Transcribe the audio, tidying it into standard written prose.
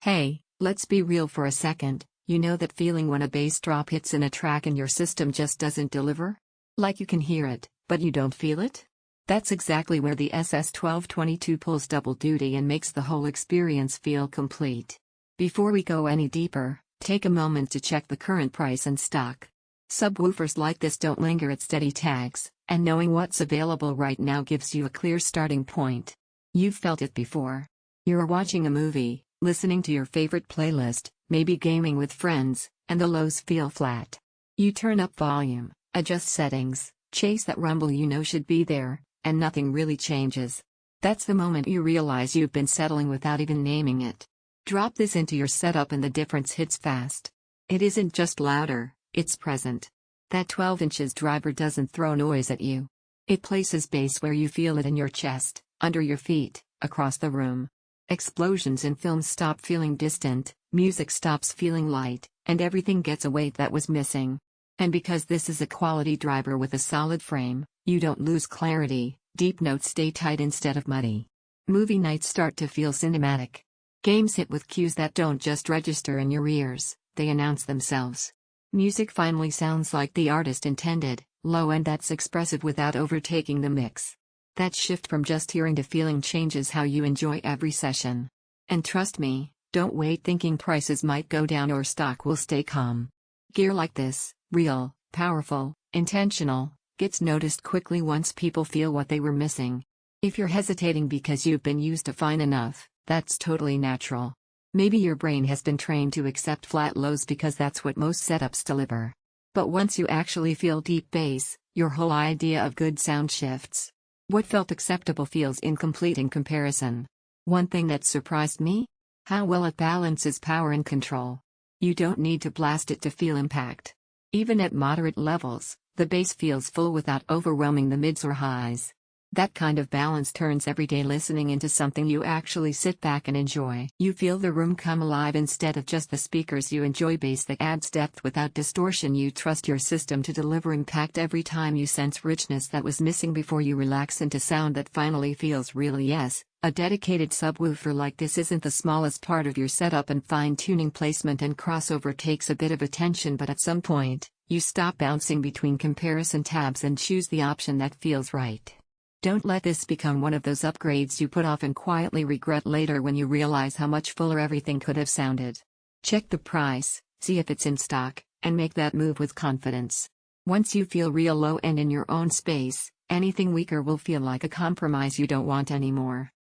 Hey, let's be real for a second. You know that feeling when a bass drop hits in a track and your system just doesn't deliver? Like you can hear it, but you don't feel it? That's exactly where the SS12-22 pulls double duty and makes the whole experience feel complete. Before we go any deeper, take a moment to check the current price and stock. Subwoofers like this don't linger at steady tags, and knowing what's available right now gives you a clear starting point. You've felt it before. You're watching a movie, listening to your favorite playlist, maybe gaming with friends, and the lows feel flat. You turn up volume, adjust settings, chase that rumble you know should be there, and nothing really changes. That's the moment you realize you've been settling without even naming it. Drop this into your setup and the difference hits fast. It isn't just louder, it's present. That 12 inches driver doesn't throw noise at you. It places bass where you feel it in your chest, under your feet, across the room. Explosions in films stop feeling distant, music stops feeling light, and everything gets a weight that was missing. And because this is a quality driver with a solid frame, you don't lose clarity, deep notes stay tight instead of muddy. Movie nights start to feel cinematic. Games hit with cues that don't just register in your ears, they announce themselves. Music finally sounds like the artist intended, low end that's expressive without overtaking the mix. That shift from just hearing to feeling changes how you enjoy every session. And trust me, don't wait thinking prices might go down or stock will stay calm. Gear like this, real, powerful, intentional, gets noticed quickly once people feel what they were missing. If you're hesitating because you've been used to fine enough, that's totally natural. Maybe your brain has been trained to accept flat lows because that's what most setups deliver. But once you actually feel deep bass, your whole idea of good sound shifts. What felt acceptable feels incomplete in comparison. One thing that surprised me? How well it balances power and control. You don't need to blast it to feel impact. Even at moderate levels, the bass feels full without overwhelming the mids or highs. That kind of balance turns everyday listening into something you actually sit back and enjoy. You feel the room come alive instead of just the speakers. You enjoy bass that adds depth without distortion. You trust your system to deliver impact every time. You sense richness that was missing before. You relax into sound that finally feels real. Yes, a dedicated subwoofer like this isn't the smallest part of your setup, and fine-tuning placement and crossover takes a bit of attention, but at some point, you stop bouncing between comparison tabs and choose the option that feels right. Don't let this become one of those upgrades you put off and quietly regret later when you realize how much fuller everything could have sounded. Check the price, see if it's in stock, and make that move with confidence. Once you feel real low end in your own space, anything weaker will feel like a compromise you don't want anymore.